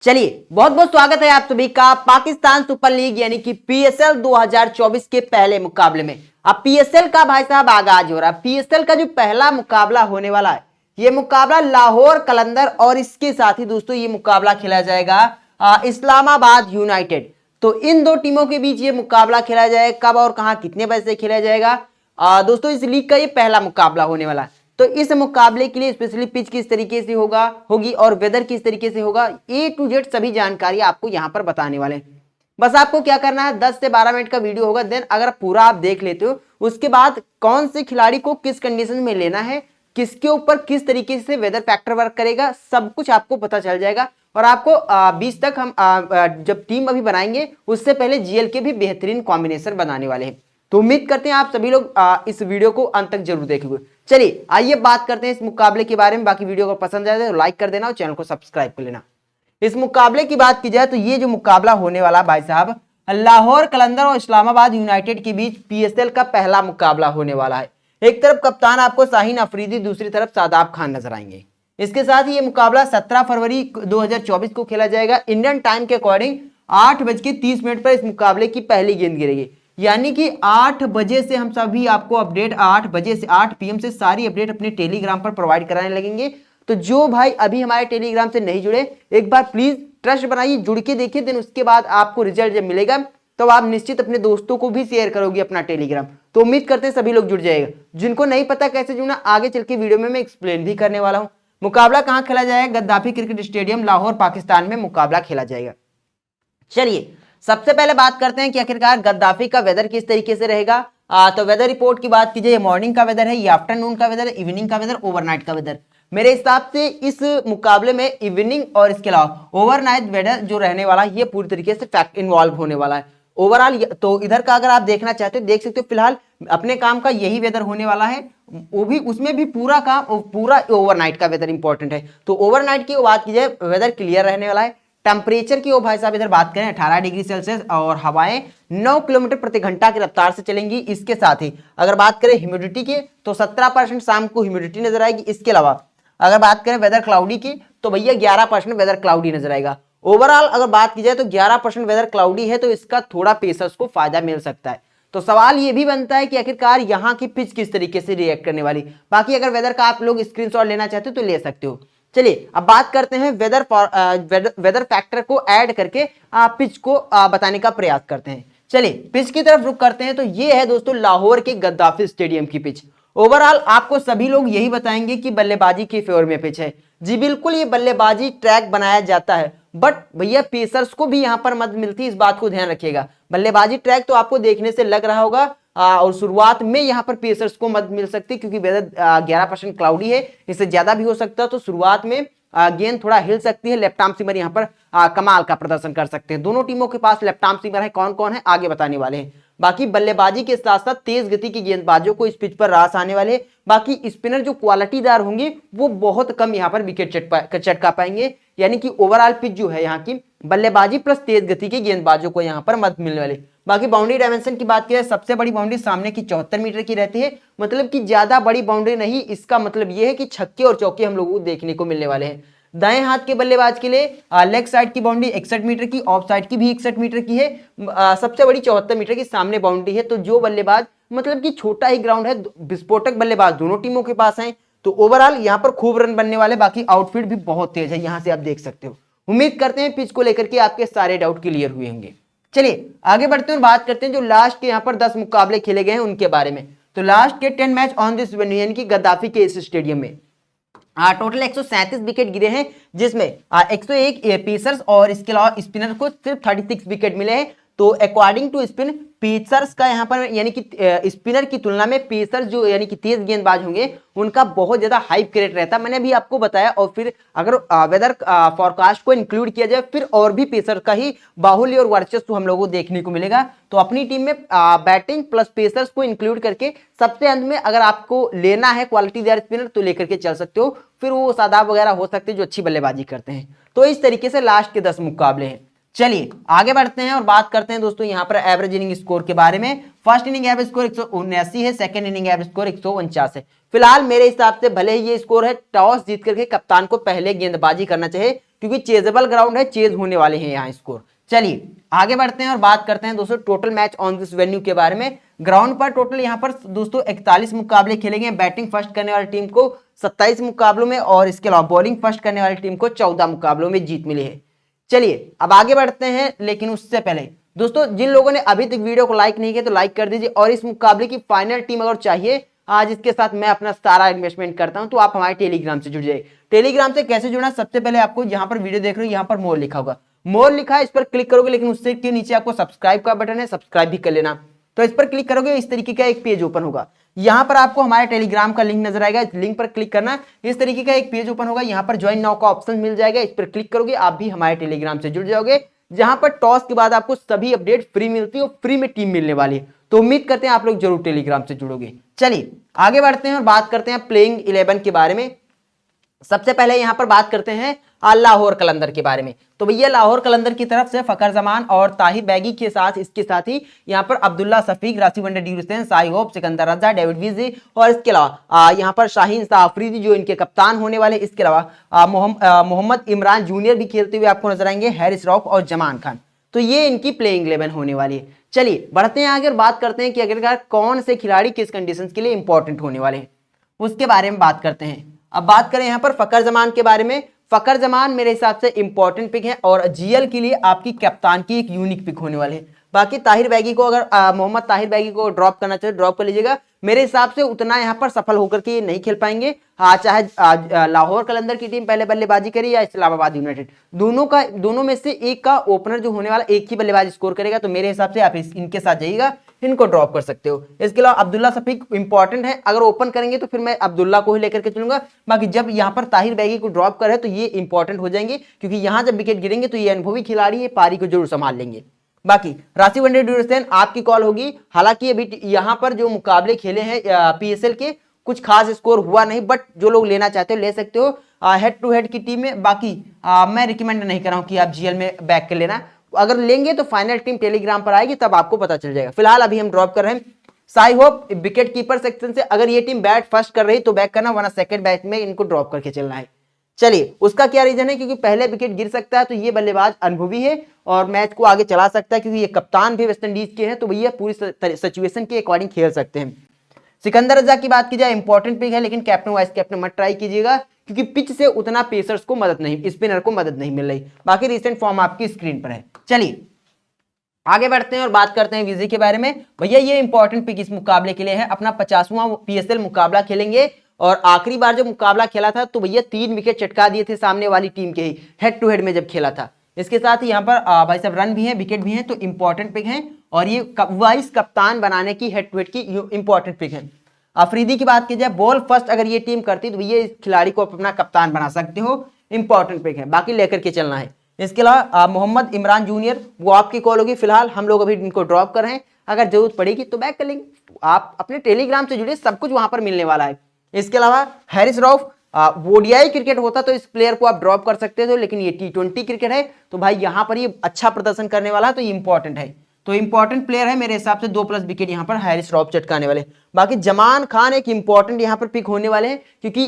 चलिए बहुत बहुत स्वागत है आप सभी का पाकिस्तान सुपर लीग यानी कि पीएसएल 2024 के पहले मुकाबले में। अब पीएसएल का भाई साहब आगाज हो रहा है। पीएसएल का जो पहला मुकाबला होने वाला है ये मुकाबला लाहौर कलंदर और इसके साथ ही दोस्तों ये मुकाबला खेला जाएगा इस्लामाबाद यूनाइटेड। तो इन दो टीमों के बीच ये मुकाबला खेला जाएगा। कब और कहां कितने बजे से खेला जाएगा दोस्तों इस लीग का ये पहला मुकाबला होने वाला है। तो इस मुकाबले के लिए स्पेशली पिच किस तरीके से होगी और वेदर किस तरीके से होगा ए टू जेड सभी जानकारी आपको यहां पर बताने वाले हैं। बस आपको क्या करना है 10 से 12 मिनट का वीडियो होगा। देन अगर पूरा आप देख लेते हो उसके बाद कौन से खिलाड़ी को किस कंडीशन में लेना है, किसके ऊपर किस तरीके से वेदर फैक्टर वर्क करेगा, सब कुछ आपको पता चल जाएगा। और आपको 20 तक हम जब टीम अभी बनाएंगे उससे पहले जीएल के भी बेहतरीन कॉम्बिनेशन बनाने वाले हैं। तो उम्मीद करते हैं आप सभी लोग इस वीडियो को अंत तक जरूर देखेंगे। चलिए आइए बात करते हैं इस मुकाबले के बारे में। बाकी वीडियो को पसंद आए तो लाइक कर देना और चैनल को सब्सक्राइब कर लेना। इस मुकाबले की बात की जाए तो ये जो मुकाबला होने वाला भाई साहब लाहौर कलंदर और इस्लामाबाद यूनाइटेड के बीच पीएसएल का पहला मुकाबला होने वाला है। एक तरफ कप्तान आपको शाहीन अफरीदी, दूसरी तरफ शादाब खान नजर आएंगे। इसके साथ ही ये मुकाबला 17 फरवरी 2024 को खेला जाएगा। इंडियन टाइम के अकॉर्डिंग 8:30 पर इस मुकाबले की पहली गेंद गिरेगी। यानी कि 8 बजे से हम सभी आपको अपडेट 8 बजे से 8 पीएम से सारी अपडेट अपने टेलीग्राम पर प्रोवाइड कराने लगेंगे। तो जो भाई अभी हमारे टेलीग्राम से नहीं जुड़े एक बार प्लीज ट्रस्ट बनाइए, जुड़ के देखिए। देन उसके बाद आपको रिजल्ट जब मिलेगा तो आप निश्चित अपने दोस्तों को भी शेयर करोगे अपना टेलीग्राम। तो उम्मीद करते हैं सभी लोग जुड़ जाएगा। जिनको नहीं पता कैसे जुड़ना आगे चल के वीडियो में मैं एक्सप्लेन भी करने वाला हूं। मुकाबला कहां खेला जाएगा? Gaddafi cricket stadium Lahore Pakistan में मुकाबला खेला जाएगा। चलिए सबसे पहले बात करते हैं कि आखिरकार गद्दाफी का वेदर किस तरीके से रहेगा। तो वेदर रिपोर्ट की बात कीजिए, मॉर्निंग का वेदर है, ये आफ्टरनून का वेदर है, इवनिंग का वेदर, ओवरनाइट का वेदर। मेरे हिसाब से इस मुकाबले में इवनिंग और इसके अलावा ओवरनाइट वेदर जो रहने वाला है ये पूरी तरीके से फैक्ट इन्वॉल्व होने वाला है। ओवरऑल तो इधर का अगर आप देखना चाहते हो देख सकते हो। फिलहाल अपने काम का यही वेदर होने वाला है, वो भी उसमें भी पूरा काम पूरा ओवरनाइट का वेदर इंपॉर्टेंट है। तो ओवरनाइट की बात की जाए वेदर क्लियर रहने वाला है। टेम्परेचर की भाई साहब इधर बात करें 18 डिग्री सेल्सियस और हवाएं 9 किलोमीटर प्रति घंटा की रफ्तार से चलेंगी। इसके साथ ही अगर बात करें ह्यूमिडिटी की तो 17% शाम को ह्यूमिडिटी नजर आएगी। इसके अलावा अगर बात करें वेदर क्लाउडी की तो भैया 11% वेदर क्लाउडी नजर आएगा। ओवरऑल अगर बात की जाए तो 11% वेदर क्लाउडी है, तो इसका थोड़ा पेसर्स को फायदा मिल सकता है। तो सवाल ये भी बनता है कि आखिरकार यहाँ की पिच किस तरीके से रिएक्ट करने वाली। बाकी अगर वेदर का आप लोग स्क्रीनशॉट लेना चाहते हो तो ले सकते हो। चलिए अब बात करते हैं वेदर फैक्टर को ऐड करके पिच को बताने का प्रयास करते हैं। चलिए पिच की तरफ रुख करते हैं। तो ये है दोस्तों लाहौर के गद्दाफी स्टेडियम की पिच। ओवरऑल आपको सभी लोग यही बताएंगे कि बल्लेबाजी के फेवर में पिच है। जी बिल्कुल, ये बल्लेबाजी ट्रैक बनाया जाता है, बट भैया पेसर्स को भी यहां पर मदद मिलती है, इस बात को ध्यान रखिएगा। बल्लेबाजी ट्रैक तो आपको देखने से लग रहा होगा और शुरुआत में यहां पर पेसर्स को मदद मिल सकती है क्योंकि वेदर 11% क्लाउडी है, इससे ज्यादा भी हो सकता है। तो शुरुआत में गेंद थोड़ा हिल सकती है। लेफ्ट आर्म सीमर यहां पर कमाल का प्रदर्शन कर सकते हैं। दोनों टीमों के पास लेफ्ट आर्म सीमर है, कौन कौन है आगे बताने वाले हैं। बाकी बल्लेबाजी के साथ साथ तेज गति की गेंदबाजों को इस पिच पर रास आने वाले हैं। बाकी स्पिनर जो क्वालिटीदार होंगे वो बहुत कम यहां पर विकेट चटका पाएंगे। यानी कि ओवरऑल पिच जो है यहाँ की बल्लेबाजी प्लस तेज गति के गेंदबाजों को यहाँ पर मदद मिलने वाली। बाकी बाउंड्री डायमेंशन की बात करें सबसे बड़ी बाउंड्री सामने की 74 मीटर की रहती है, मतलब कि ज्यादा बड़ी बाउंड्री नहीं। इसका मतलब यह है कि छक्के और चौके हम लोगों को देखने को मिलने वाले हैं। दाएं हाथ के बल्लेबाज के लिए लेग साइड की बाउंड्री 61 मीटर की, ऑफ साइड की भी 61 मीटर की है। सबसे बड़ी 74 मीटर की सामने बाउंड्री है। तो जो बल्लेबाज मतलब कि छोटा ही ग्राउंड है, विस्फोटक बल्लेबाज दोनों टीमों के पास हैं। तो ओवरऑल यहाँ पर खूब रन बनने वाले। बाकी आउटफील्ड भी बहुत तेज है, यहाँ से आप देख सकते हो। उम्मीद करते हैं पिच को लेकर के आपके सारे डाउट क्लियर हुए होंगे। चलिए आगे बढ़ते हैं और बात करते हैं जो लास्ट के यहाँ पर 10 मुकाबले खेले गए हैं उनके बारे में। तो लास्ट के 10 मैच ऑन दिस वेन्यू यानी कि गद्दाफी के इस स्टेडियम में टोटल 137 विकेट गिरे हैं, जिसमें 101 पेसर्स और इसके अलावा स्पिनर को सिर्फ 36 विकेट मिले हैं। तो अकॉर्डिंग टू स्पिन पेसर्स का यहाँ पर यानी कि स्पिनर की तुलना में पेसर्स जो यानी कि तेज गेंदबाज होंगे उनका बहुत ज्यादा हाइप क्रिएट रहता है। मैंने भी आपको बताया। और फिर अगर वेदर फॉरकास्ट को इंक्लूड किया जाए फिर और भी पेसर का ही बाहुल्य और वर्चस्व हम लोगों को देखने को मिलेगा। तो अपनी टीम में बैटिंग प्लस पेसर्स को इंक्लूड करके सबसे अंत में अगर आपको लेना है क्वालिटीदार स्पिनर तो लेकर के चल सकते हो। फिर वो शादाब वगैरह हो सकते हैं जो अच्छी बल्लेबाजी करते हैं। तो इस तरीके से लास्ट के 10 मुकाबले हैं। चलिए आगे बढ़ते हैं और बात करते हैं दोस्तों यहाँ पर एवरेज इनिंग स्कोर के बारे में। फर्स्ट इनिंग एवरेज स्कोर 179 है, सेकंड इनिंग एवरेज स्कोर 149 है। फिलहाल मेरे हिसाब से भले ही ये स्कोर है, टॉस जीत करके कप्तान को पहले गेंदबाजी करना चाहिए क्योंकि चेजेबल ग्राउंड है, चेज होने वाले हैं यहाँ स्कोर। चलिए आगे बढ़ते हैं और बात करते हैं दोस्तों total match on this venue के बारे में। ग्राउंड पर टोटल यहाँ पर दोस्तों 41 मुकाबले खेले गए। बैटिंग फर्स्ट करने वाली टीम को 27 मुकाबलों में और इसके अलावा बॉलिंग फर्स्ट करने वाली टीम को 14 मुकाबलों में जीत मिली है। चलिए अब आगे बढ़ते हैं, लेकिन उससे पहले दोस्तों जिन लोगों ने अभी तक वीडियो को लाइक नहीं किया तो लाइक कर दीजिए, और इस मुकाबले की फाइनल टीम अगर चाहिए आज इसके साथ मैं अपना सारा इन्वेस्टमेंट करता हूं तो आप हमारे टेलीग्राम से जुड़ जाइए। टेलीग्राम से कैसे जुड़ना, सबसे पहले आपको यहाँ पर वीडियो देख रहे हो यहाँ पर मोर लिखा होगा, मोर लिखा है, इस पर क्लिक करोगे, लेकिन उससे के नीचे आपको सब्सक्राइब का बटन है, सब्सक्राइब भी कर लेना। तो इस पर क्लिक करोगे इस तरीके का एक पेज ओपन होगा, यहाँ पर आपको हमारे टेलीग्राम का लिंक नजर आएगा, इस लिंक पर क्लिक करना, इस तरीके का एक पेज ओपन होगा, यहाँ पर ज्वाइन नाउ का ऑप्शन मिल जाएगा, इस पर क्लिक करोगे आप भी हमारे टेलीग्राम से जुड़ जाओगे, जहां पर टॉस के बाद आपको सभी अपडेट फ्री मिलती है और फ्री में टीम मिलने वाली है। तो उम्मीद करते हैं आप लोग जरूर टेलीग्राम से जुड़ोगे। चलिए आगे बढ़ते हैं और बात करते हैं प्लेइंग 11 के बारे में। सबसे पहले यहां पर बात करते हैं लाहौर कलंदर के बारे में। तो भैया लाहौर कलंदर की तरफ से फकर जमान और ताहिर बैगी के साथ इसके साथ ही यहां पर Abdullah Shafique, Rassie van der Dussen, Shai Hope, Sikandar Raza, David Wiese और इसके अलावा यहां पर शाहीन शाह अफरीदी जो इनके कप्तान होने वाले, इसके अलावा मोहम्मद इमरान जूनियर भी खेलते हुए आपको नजर आएंगे, हैरिस रऊफ और जमान खान। तो ये इनकी प्लेइंग 11 होने वाली है। चलिए बढ़ते हैं आगे और बात करते हैं कि आखिरकार कौन से खिलाड़ी किस कंडीशन के लिए इंपॉर्टेंट होने वाले हैं, उसके बारे में बात करते हैं। अब बात करें यहाँ पर फकर जमान के बारे में। फकर जमान मेरे हिसाब से इंपॉर्टेंट पिक है और जीएल के लिए आपकी कप्तान की एक यूनिक पिक होने वाले है। बाकी ताहिर बैगी को अगर मोहम्मद ताहिर बैगी को ड्रॉप करना चाहिए ड्रॉप कर लीजिएगा, मेरे हिसाब से उतना यहाँ पर सफल होकर के नहीं खेल पाएंगे। चाहे लाहौर कलंदर की टीम पहले बल्लेबाजी करे या इस्लामाबाद यूनाइटेड, दोनों में से एक का ओपनर जो होने वाला एक ही बल्लेबाजी स्कोर करेगा, तो मेरे हिसाब से आप इनके साथ जाइएगा, इनको ड्रॉप कर सकते हो। इसके अलावा अब्दुल्ला शफीक इंपॉर्टेंट है, अगर ओपन करेंगे तो फिर मैं अब्दुल्ला को ही लेकर के चलूंगा। बाकी जब यहाँ पर ताहिर बैगी को ड्रॉप करे तो ये इंपॉर्टेंट हो जाएंगे, क्योंकि यहाँ जब विकेट गिरेंगे तो ये अनुभवी खिलाड़ी है, पारी को जरूर संभाल लेंगे। बाकी राशिद वनडे ड्यूरेसेन आपकी कॉल होगी। हालांकि अभी यहाँ पर जो मुकाबले खेले हैं पीएसएल के कुछ खास स्कोर हुआ नहीं, बट जो लोग लेना चाहते हो ले सकते हो हेड टू हेड की टीम में। बाकी मैं रिकमेंड नहीं कर रहा हूँ कि आप जीएल में बैक कर लेना, अगर लेंगे तो फाइनल टीम टेलीग्राम पर आएगी तब आपको पता चल जाएगा। फिलहाल अभी हम ड्रॉप कर रहे हैं Sai hope wicket keeper section से, अगर ये टीम बैट फर्स्ट कर रही तो बैक करना, वरना सेकंड बैट में इनको ड्रॉप करके चलना है। चलिए उसका क्या रीजन है, क्योंकि पहले विकेट गिर सकता है, तो ये बल्लेबाज अनुभवी है और मैच को आगे चला सकता है, क्योंकि ये कप्तान भी वेस्ट इंडीज के हैं, तो भैया पूरी सिचुएशन के अकॉर्डिंग खेल सकते हैं। सिकंदर रजा की बात की जाए इंपॉर्टेंट पिक है, लेकिन कैप्टन वाइस कैप्टन मत ट्राई कीजिएगा, क्योंकि पिच से उतना पेसर्स को मदद नहीं, स्पिनर को मदद नहीं मिल रही। बाकी रिसेंट फॉर्म आपकी स्क्रीन पर है। चलिए आगे बढ़ते हैं और बात करते हैं विजी के बारे में। भैया ये इंपॉर्टेंट पिक इस मुकाबले के लिए है, अपना 50वां पीएसएल मुकाबला खेलेंगे, और आखिरी बार जब मुकाबला खेला था तो भैया 3 विकेट चटका दिए थे सामने वाली टीम के ही हेड टू हेड में जब खेला था। इसके साथ ही यहाँ पर भाई साहब रन भी है, विकेट भी है, तो इंपॉर्टेंट पिक है, और ये वाइस कप्तान बनाने की हेड टू हेड की इंपॉर्टेंट पिक है। अफरीदी की बात की जाए बॉल फर्स्ट अगर ये टीम करती तो भैया इस खिलाड़ी को अपना कप्तान बना सकते हो, इंपॉर्टेंट पिक है, बाकी लेकर के चलना है। इसके अलावा मोहम्मद इमरान जूनियर वो आपकी कॉल होगी, फिलहाल हम लोग अभी इनको ड्रॉप कर रहे हैं, अगर जरूरत पड़ेगी तो बैक कर लेंगे। आप अपने टेलीग्राम से जुड़िए, सब कुछ वहां पर मिलने वाला है। इसके अलावा हैरिस रऊफ ओडीआई क्रिकेट होता तो इस प्लेयर को आप ड्रॉप कर सकते थे, लेकिन ये टी20 क्रिकेट है, तो भाई यहाँ पर ये अच्छा प्रदर्शन करने वाला है, तो ये इंपॉर्टेंट है, तो इंपॉर्टेंट प्लेयर है मेरे हिसाब से। 2+ विकेट यहाँ पर हैरिस रऊफ चटकाने वाले। बाकी जमान खान एक इंपॉर्टेंट यहाँ पर पिक होने वाले हैं, क्योंकि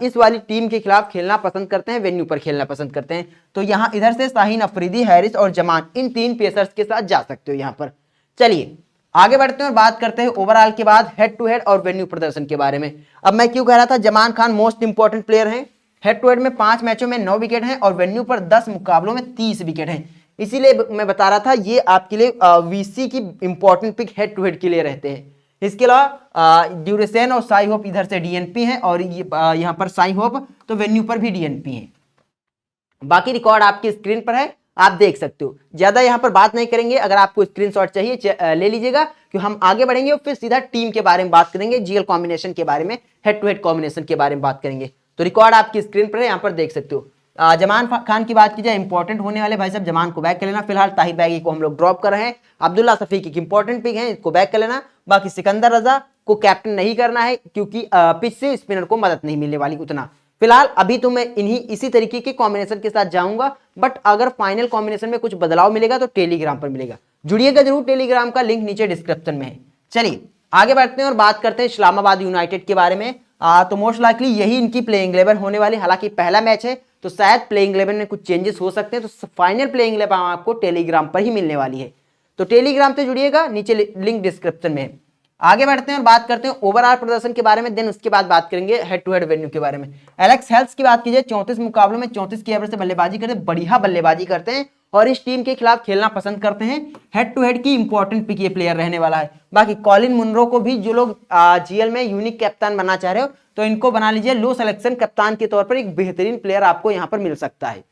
इस वाली टीम के खिलाफ खेलना पसंद करते हैं, वेन्यू पर खेलना पसंद करते हैं, तो यहाँ इधर से शाहीन अफरीदी, हैरिस और जमान, इन 3 पेसर्स के साथ जा सकते हो यहाँ पर। चलिए आगे बढ़ते हैं और बात करते हैं ओवरऑल के बाद हेड टू हेड और वेन्यू प्रदर्शन के बारे में। अब मैं क्यों कह रहा था Zaman Khan most important player हैं, हेड टू हेड में 5 मैचों में 9 विकेट हैं और वेन्यू पर 10 मुकाबलों में 30 विकेट हैं, इसीलिए मैं बता रहा था ये आपके लिए वीसी की important pick head to head के लिए रहते हैं। इसके अलावा ड्यूरेसेन और साई होप इधर से डीएनपी हैं, और ये यहाँ पर साई होप तो वेन्यू पर भी डीएनपी हैं। बाकी रिकॉर्ड आपकी स्क्रीन पर है, आप देख सकते हो। ज्यादा यहाँ पर बात नहीं करेंगे, अगर आपको स्क्रीनशॉट चाहिए ले लीजिएगा, क्योंकि हम आगे बढ़ेंगे और फिर सीधा टीम के बारे में बात करेंगे, जीएल कॉम्बिनेशन के बारे में, हेड टू हेड कॉम्बिनेशन के बारे में बात करेंगे। तो रिकॉर्ड आपकी स्क्रीन पर है, यहाँ पर देख सकते हो। जमान खान की बात की जाए इंपॉर्टेंट होने वाले भाई साहब, जमान को बैक कर लेना। फिलहाल ताहिर बैगी को हम लोग ड्रॉप कर रहे हैं। अब्दुल्ला शफीक एक इंपॉर्टेंट पिक है, इसको बैक कर लेना। बाकी सिकंदर रजा को कैप्टन नहीं करना है, क्योंकि पिच से स्पिनर को मदद नहीं मिलने वाली उतना। फिलहाल अभी तो मैं इसी तरीके के कॉम्बिनेशन के साथ जाऊंगा, बट अगर फाइनल कॉम्बिनेशन में कुछ बदलाव मिलेगा तो टेलीग्राम पर मिलेगा, जुड़िएगा जरूर, टेलीग्राम का लिंक नीचे डिस्क्रिप्शन में है। चलिए आगे बढ़ते हैं और बात करते हैं इस्लामाबाद यूनाइटेड के बारे में। तो मोस्ट लाइकली यही इनकी प्लेइंग 11 होने वाली। हालांकि पहला मैच है तो शायद प्लेइंग 11 में कुछ चेंजेस हो सकते हैं, तो फाइनल प्लेइंग 11 आपको टेलीग्राम पर ही मिलने वाली है। तो टेलीग्राम से जुड़िएगा, नीचे लिंक डिस्क्रिप्शन में है। आगे बढ़ते हैं और बात करते हैं ओवरऑल प्रदर्शन के बारे में, देन उसके बाद बात करेंगे हेड टू हेड वेन्यू के बारे में। एलेक्स हेल्स की बात कीजिए, 34 मुकाबलों में 34 की एवरेज से बल्लेबाजी करते हैं, बढ़िया बल्लेबाजी करते हैं और इस टीम के खिलाफ खेलना पसंद करते हैं। हेड टू हेड की इंपॉर्टेंट पिक ये प्लेयर रहने वाला है। बाकी कॉलिन मुनरो को भी जो लोग जीएल में यूनिक कैप्टन बनना चाह रहे हो तो इनको बना लीजिए, लो सिलेक्शन कप्तान के तौर पर एक बेहतरीन प्लेयर आपको यहाँ पर मिल सकता है।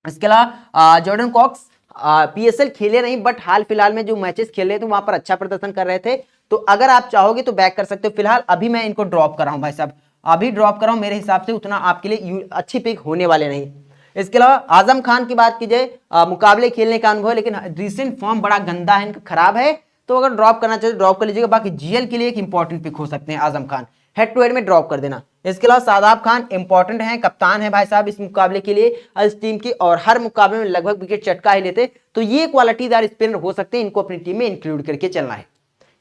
इसके अलावा जॉर्डन कॉक्स पीएसएल खेले नहीं, बट हाल फिलहाल में जो मैचेस खेले तो वहां पर अच्छा प्रदर्शन कर रहे थे, तो अगर आप चाहोगे तो बैक कर सकते हो। फिलहाल अभी मैं इनको ड्रॉप कर रहा हूं भाई साहब, अभी ड्रॉप कर रहा हूं, मेरे हिसाब से उतना आपके लिए अच्छी पिक होने वाले नहीं। इसके अलावा आजम खान की बात की जाए, मुकाबले खेलने का अनुभव, लेकिन रिसेंट फॉर्म बड़ा गंदा है, इनका खराब है, तो अगर ड्रॉप करना चाहिए ड्रॉप कर लीजिएगा। बाकी जीएल के लिए एक इंपॉर्टेंट पिक हो सकते हैं Azam Khan, head to head में ड्रॉप कर देना। इसके अलावा शादाब खान इंपॉर्टेंट है, कप्तान है भाई साहब इस मुकाबले के लिए इस टीम की, और हर मुकाबले में लगभग विकेट चटका ही लेते, तो ये क्वालिटीदार स्पिनर हो सकते हैं, इनको अपनी टीम में इंक्लूड करके चलना है।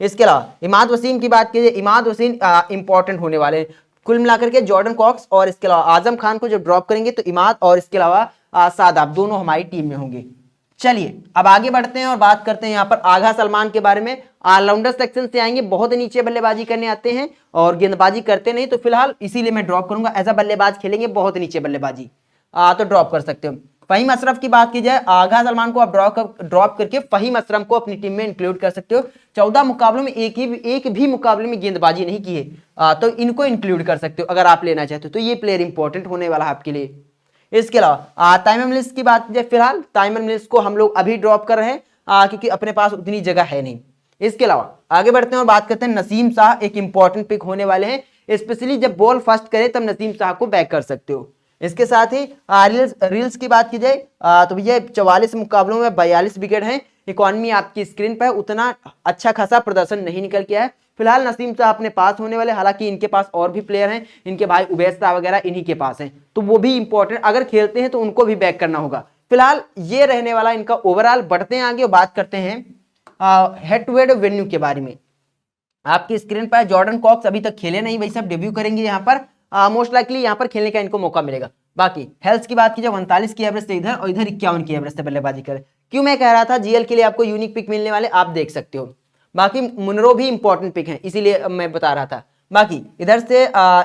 इसके अलावा इमाद वसीम की बात कीजिए, इमाद वसीम इंपॉर्टेंट होने वाले हैं। कुल मिलाकर के जॉर्डन कॉक्स और इसके अलावा आजम खान को जो ड्रॉप करेंगे तो इमाद और इसके अलावा शादाब दोनों हमारी टीम में होंगे। चलिए अब आगे बढ़ते हैं और बात करते हैं यहाँ पर आगा सलमान के बारे में। ऑलराउंडर सेक्शन से आएंगे, बहुत नीचे बल्लेबाजी करने आते हैं और गेंदबाजी करते नहीं, तो फिलहाल इसीलिए मैं ड्रॉप करूंगा। एज अ बल्लेबाज खेलेंगे, बहुत नीचे बल्लेबाजी तो ड्रॉप कर सकते हो। फहीम अशरफ की बात की जाए, आगा सलमान को आप ड्रॉप करके फहीम अशरफ को अपनी टीम में इंक्लूड कर सकते हो। 14 मुकाबलों में एक भी मुकाबले में गेंदबाजी नहीं की है, तो इनको इंक्लूड कर सकते हो अगर आप लेना चाहते हो, तो ये प्लेयर इंपॉर्टेंट होने वाला है आपके लिए। इसके अलावा ताइमर मिलिस की बात की फिलहाल ताइमर मिलिस को हम लोग अभी ड्रॉप कर रहे हैं क्योंकि अपने पास उतनी जगह है नहीं। इसके अलावा आगे बढ़ते हैं और बात करते हैं नसीम शाह, एक इंपॉर्टेंट पिक होने वाले हैं, स्पेशली जब बॉल फर्स्ट करे तब नसीम शाह को बैक कर सकते हो। इसके साथ ही रील्स की बात की जाए तो भैया 44 मुकाबलों में 42 विकेट हैं। इकॉनमी आपकी स्क्रीन पर उतना अच्छा खासा प्रदर्शन नहीं निकल के है। फिलहाल नसीम शाह अपने पास होने वाले, हालांकि इनके पास और भी प्लेयर हैं, इनके भाई उबैद शाह वगैरह इन्हीं के पास हैं, तो वो भी इंपॉर्टेंट, अगर खेलते हैं तो उनको भी बैक करना होगा। फिलहाल ये रहने वाला इनका ओवरऑल। बढ़ते हैं आगे और बात करते हैं हेड टू हेड वेन्यू के बारे में। आपकी स्क्रीन पर जॉर्डन कॉक्स अभी तक खेले नहीं, वही सब डेब्यू करेंगे यहाँ पर, मोस्ट लाइकली यहाँ पर खेलने का इनको मौका मिलेगा। बाकी हेल्थ की बात की जाए, 39 की एवरेज से इधर और इधर 51 की एवरेज से बल्लेबाजी करे। क्यों मैं कह रहा था जीएल के लिए आपको यूनिक पिक मिलने वाले, आप देख सकते हो। बाकी मुनरो भी इंपॉर्टेंट पिक है, इसीलिए मैं बता रहा था। बाकी इधर से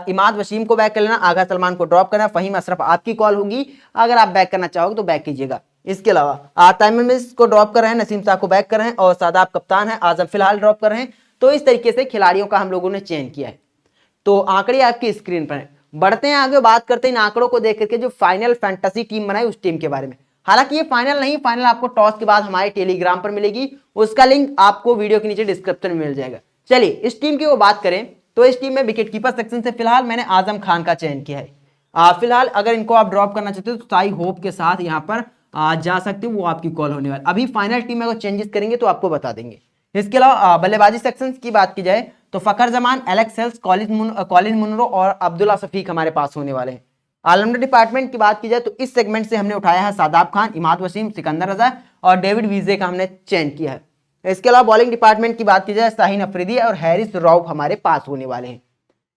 इमाद वसीम को बैक कर लेना, आगा सलमान को ड्रॉप करना, फहीम अशरफ आपकी कॉल होगी, अगर आप बैक करना चाहोगे तो बैक कीजिएगा। इसके अलावा ताइमर मिलिस को ड्रॉप कर रहे हैं, नसीम शाह को बैक कर रहे हैं और शादाब कप्तान है, आजम फिलहाल ड्रॉप कर रहे हैं। तो इस तरीके से खिलाड़ियों का हम लोगों ने चयन किया है, तो आंकड़े आपकी स्क्रीन पर है। बढ़ते हैं आगे, बात करते हैं इन आंकड़ों को देख करके जो फाइनल फैंटेसी टीम बनाई उस टीम के बारे में। हालांकि ये फाइनल नहीं, फाइनल आपको टॉस के बाद हमारे टेलीग्राम पर मिलेगी, उसका लिंक आपको वीडियो के नीचे डिस्क्रिप्शन में मिल जाएगा। चलिए इस टीम की वो बात करें तो इस टीम में विकेट कीपर सेक्शन से फिलहाल मैंने आजम खान का चयन किया है। फिलहाल अगर इनको आप ड्रॉप करना चाहते हो तो साई होप के साथ यहाँ पर जा सकते हो, वो आपकी कॉल होने वाली। अभी फाइनल टीम में अगर चेंजेस करेंगे तो आपको बता देंगे। इसके अलावा बल्लेबाजी सेक्शन की बात की जाए तो Fakhar Zaman, Alex Hales, Colin Munro और अब्दुल्ला शफीक हमारे पास होने वाले हैं। ऑलराउंडर डिपार्टमेंट की बात की जाए तो इस सेगमेंट से हमने उठाया है शादाब खान, इमाद वसीम, सिकंदर रजा और डेविड विजे का हमने चयन किया है। इसके अलावा बॉलिंग डिपार्टमेंट की बात की जाए शाहीन अफरीदी और हैरिस रऊफ हमारे पास होने वाले हैं।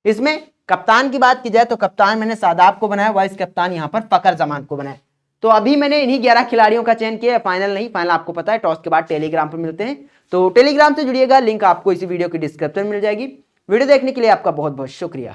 इसमें कप्तान की बात की जाए तो कप्तान मैंने शादाब को बनाया, वाइस कप्तान यहाँ पर फखर जमान को बनाया। तो अभी मैंने इन्हीं 11 खिलाड़ियों का चयन किया है, फाइनल नहीं, फाइनल आपको पता है टॉस के बाद टेलीग्राम पर मिलते हैं, तो टेलीग्राम से जुड़िएगा, लिंक आपको इसी वीडियो की डिस्क्रिप्शन में मिल जाएगी। वीडियो देखने के लिए आपका बहुत बहुत शुक्रिया।